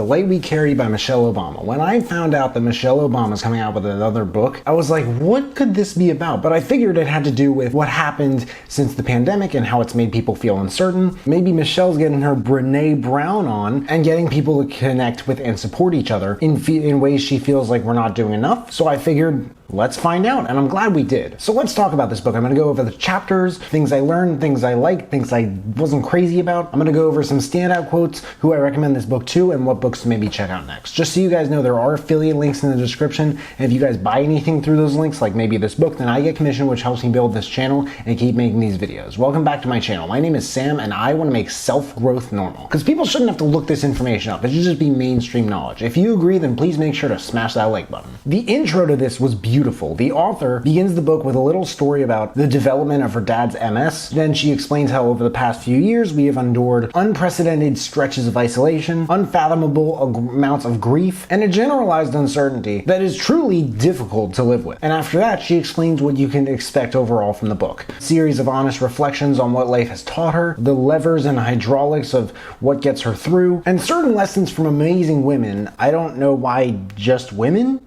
The Light We Carry by Michelle Obama. When I found out that Michelle Obama is coming out with another book, I was like, what could this be about? But I figured it had to do with what happened since the pandemic and how it's made people feel uncertain. Maybe Michelle's getting her Brené Brown on and getting people to connect with and support each other in ways she feels like we're not doing enough. So I figured, let's find out, and I'm glad we did. So let's talk about this book. I'm gonna go over the chapters, things I learned, things I liked, things I wasn't crazy about. I'm gonna go over some standout quotes, who I recommend this book to, and what books to maybe check out next. Just so you guys know, there are affiliate links in the description, and if you guys buy anything through those links, like maybe this book, then I get commission, which helps me build this channel and keep making these videos. Welcome back to my channel. My name is Sam, and I wanna make self-growth normal. Because people shouldn't have to look this information up. It should just be mainstream knowledge. If you agree, then please make sure to smash that like button. The intro to this was beautiful. The author begins the book with a little story about the development of her dad's MS. Then she explains how over the past few years we have endured unprecedented stretches of isolation, unfathomable amounts of grief, and a generalized uncertainty that is truly difficult to live with. And after that, she explains what you can expect overall from the book. A series of honest reflections on what life has taught her, the levers and hydraulics of what gets her through, and certain lessons from amazing women. I don't know why just women?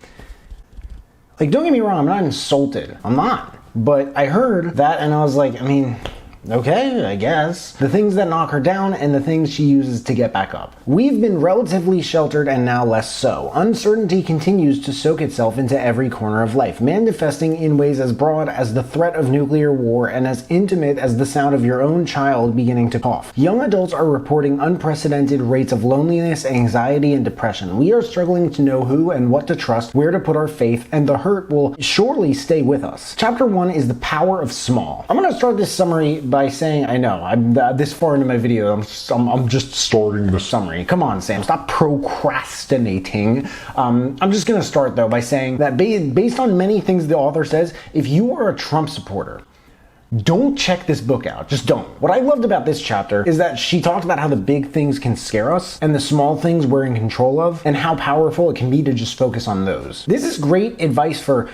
Like, don't get me wrong, I'm not insulted. I'm not. But I heard that and I was like, I mean, okay, I guess. The things that knock her down and the things she uses to get back up. We've been relatively sheltered and now less so. Uncertainty continues to soak itself into every corner of life, manifesting in ways as broad as the threat of nuclear war and as intimate as the sound of your own child beginning to cough. Young adults are reporting unprecedented rates of loneliness, anxiety, and depression. We are struggling to know who and what to trust, where to put our faith, and the hurt will surely stay with us. Chapter 1 is the power of small. I'm gonna start this summary by saying, I know, I'm this far into my video, I'm just starting the summary. Come on, Sam, stop procrastinating. I'm just gonna start though by saying that based on many things the author says, if you are a Trump supporter, don't check this book out. Just don't. What I loved about this chapter is that she talked about how the big things can scare us and the small things we're in control of and how powerful it can be to just focus on those. This is great advice for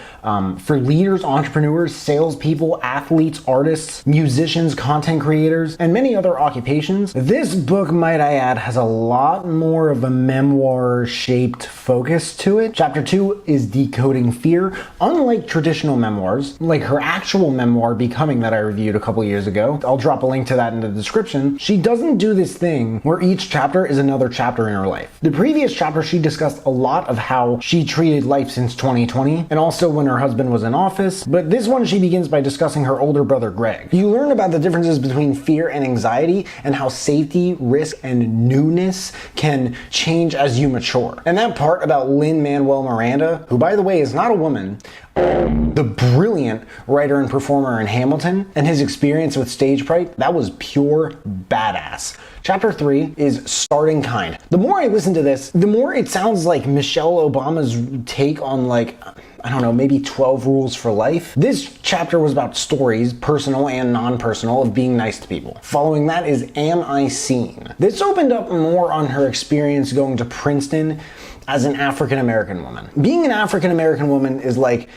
leaders, entrepreneurs, salespeople, athletes, artists, musicians, content creators, and many other occupations. This book, might I add, has a lot more of a memoir-shaped focus to it. Chapter 2 is decoding fear. Unlike traditional memoirs, like her actual memoir, Becoming, that I reviewed a couple years ago. I'll drop a link to that in the description. She doesn't do this thing where each chapter is another chapter in her life. The previous chapter, she discussed a lot of how she treated life since 2020 and also when her husband was in office, but this one she begins by discussing her older brother Greg. You learn about the differences between fear and anxiety and how safety, risk, and newness can change as you mature. And that part about Lin-Manuel Miranda, who by the way is not a woman, the brilliant writer and performer in Hamilton, and his experience with stage fright, that was pure badass. Chapter 3 is Starting Kind. The more I listen to this, the more it sounds like Michelle Obama's take on, like, I don't know, maybe 12 rules for life. This chapter was about stories, personal and non-personal, of being nice to people. Following that is Am I Seen? This opened up more on her experience going to Princeton as an African-American woman. Being an African-American woman is like,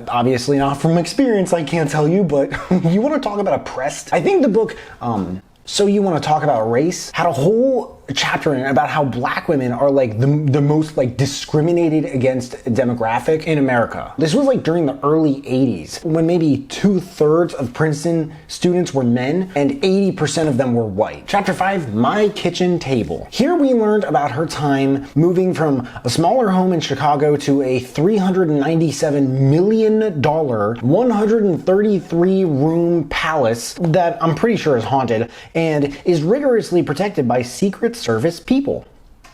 obviously not from experience, I can't tell you, but you wanna talk about oppressed? I think the book, So You Want to Talk About Race had a whole chapter in it about how black women are like the most like discriminated against demographic in America. This was like during the early 80s when maybe 2/3 of Princeton students were men and 80% of them were white. Chapter 5, My Kitchen Table. Here we learned about her time moving from a smaller home in Chicago to a $397 million 133 room palace that I'm pretty sure is haunted and is rigorously protected by Secret Service people.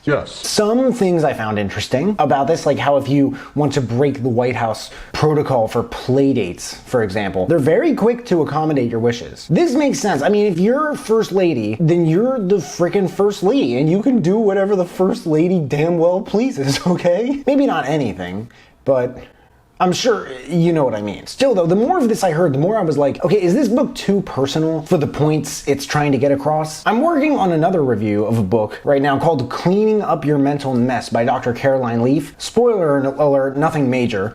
Yes. Some things I found interesting about this, like how if you want to break the White House protocol for play dates, for example, they're very quick to accommodate your wishes. This makes sense. I mean, if you're first lady, then you're the frickin' first lady, and you can do whatever the first lady damn well pleases, okay? Maybe not anything, but I'm sure you know what I mean. Still though, the more of this I heard, the more I was like, okay, is this book too personal for the points it's trying to get across? I'm working on another review of a book right now called Cleaning Up Your Mental Mess by Dr. Caroline Leaf. Spoiler alert, nothing major.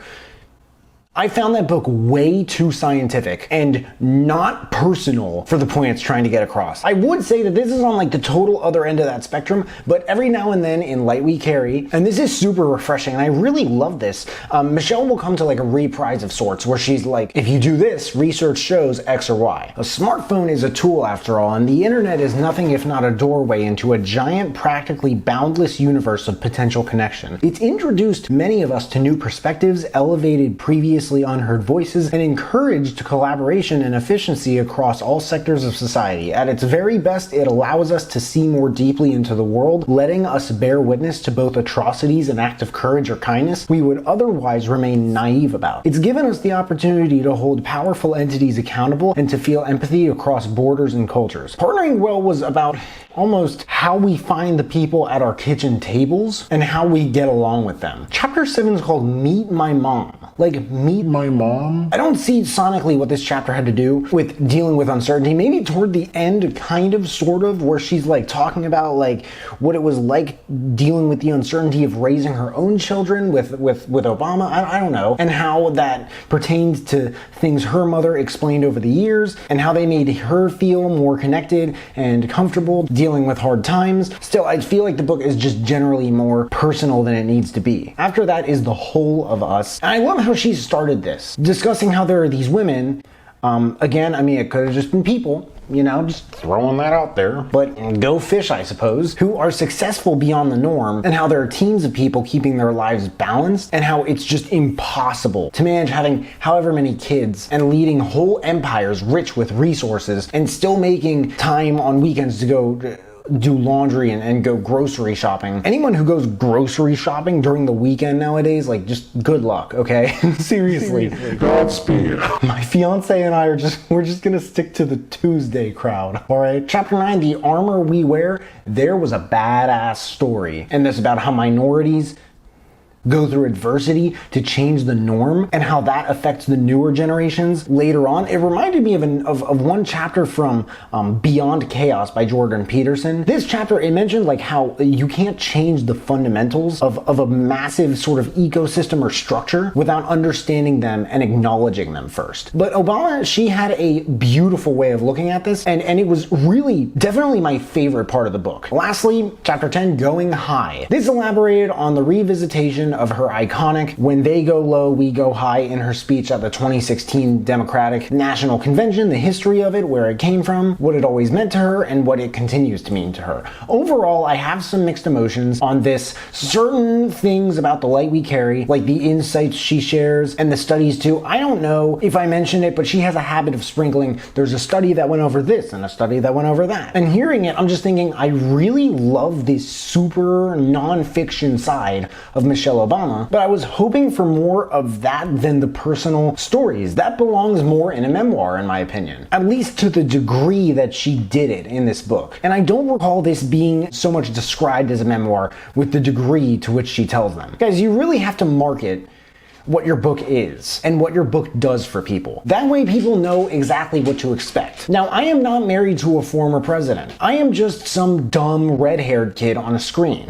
I found that book way too scientific and not personal for the point it's trying to get across. I would say that this is on like the total other end of that spectrum, but every now and then in Light We Carry, and this is super refreshing, and I really love this, Michelle will come to like a reprise of sorts where she's like, if you do this, research shows X or Y. A smartphone is a tool after all, and the internet is nothing if not a doorway into a giant, practically boundless universe of potential connection. It's introduced many of us to new perspectives, elevated previously unheard voices, and encouraged collaboration and efficiency across all sectors of society. At its very best, it allows us to see more deeply into the world, letting us bear witness to both atrocities and acts of courage or kindness we would otherwise remain naive about. It's given us the opportunity to hold powerful entities accountable and to feel empathy across borders and cultures. Partnering Well was about almost how we find the people at our kitchen tables and how we get along with them. Chapter 7 is called Meet My Mom. Like, meet my mom? I don't see sonically what this chapter had to do with dealing with uncertainty. Maybe toward the end, kind of, sort of, where she's like talking about like what it was like dealing with the uncertainty of raising her own children with Obama. I don't know. And how that pertains to things her mother explained over the years and how they made her feel more connected and comfortable dealing with hard times. Still, I feel like the book is just generally more personal than it needs to be. After that is The Whole of Us. And I love how she started this, discussing how there are these women, again, I mean, it could have just been people, you know, just throwing that out there, but go fish, I suppose, who are successful beyond the norm, and how there are teams of people keeping their lives balanced, and how it's just impossible to manage having however many kids and leading whole empires rich with resources and still making time on weekends to go do laundry and go grocery shopping. Anyone who goes grocery shopping during the weekend nowadays, like, just good luck, okay? Seriously. Godspeed. My fiance and I we're just gonna stick to the Tuesday crowd, all right? Chapter 9, The Armor We Wear. There was a badass story, and this about how minorities go through adversity to change the norm and how that affects the newer generations later on. It reminded me of one chapter from Beyond Chaos by Jordan Peterson. This chapter, it mentioned like how you can't change the fundamentals of a massive sort of ecosystem or structure without understanding them and acknowledging them first. But Obama, she had a beautiful way of looking at this, and it was really definitely my favorite part of the book. Lastly, chapter 10, Going High. This elaborated on the revisitation of her iconic "when they go low, we go high" in her speech at the 2016 Democratic National Convention, the history of it, where it came from, what it always meant to her, and what it continues to mean to her. Overall, I have some mixed emotions on this. Certain things about The Light We Carry, like the insights she shares and the studies too, I don't know if I mentioned it, but she has a habit of sprinkling, there's a study that went over this and a study that went over that. And hearing it, I'm just thinking, I really love this super non-fiction side of Michelle Obama, but I was hoping for more of that than the personal stories. That belongs more in a memoir, in my opinion. At least to the degree that she did it in this book. And I don't recall this being so much described as a memoir with the degree to which she tells them. Guys, you really have to market what your book is and what your book does for people. That way people know exactly what to expect. Now, I am not married to a former president. I am just some dumb red-haired kid on a screen.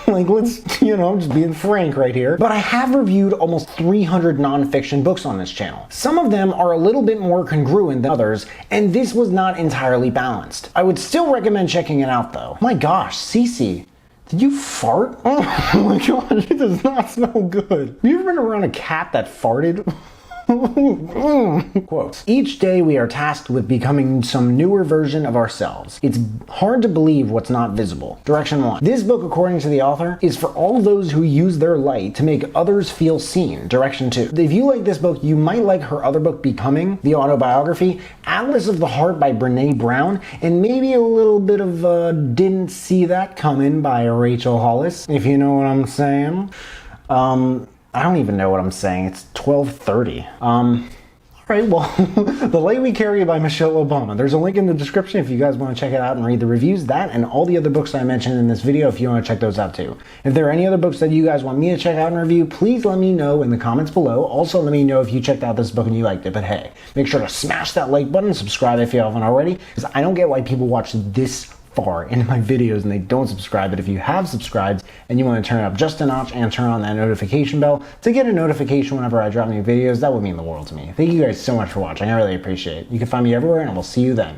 Like, let's, you know, just being frank right here. But I have reviewed almost 300 nonfiction books on this channel. Some of them are a little bit more congruent than others, and this was not entirely balanced. I would still recommend checking it out though. My gosh, Cece, did you fart? Oh my gosh, it does not smell good. Have you ever been around a cat that farted? Quotes. Each day we are tasked with becoming some newer version of ourselves. It's hard to believe what's not visible. Direction 1. This book, according to the author, is for all those who use their light to make others feel seen. Direction 2. If you like this book, you might like her other book, Becoming, the autobiography, Atlas of the Heart by Brene Brown, and maybe a little bit of Didn't See That Coming by Rachel Hollis, if you know what I'm saying. I don't even know what I'm saying. It's 12:30. Alright, well, The Light We Carry by Michelle Obama. There's a link in the description if you guys want to check it out and read the reviews. That and all the other books I mentioned in this video if you want to check those out too. If there are any other books that you guys want me to check out and review, please let me know in the comments below. Also, let me know if you checked out this book and you liked it. But hey, make sure to smash that like button, subscribe if you haven't already, because I don't get why people watch this far into my videos and they don't subscribe, but if you have subscribed and you want to turn it up just a notch and turn on that notification bell to get a notification whenever I drop new videos, that would mean the world to me. Thank you guys so much for watching. I really appreciate it. You can find me everywhere, and I will see you then.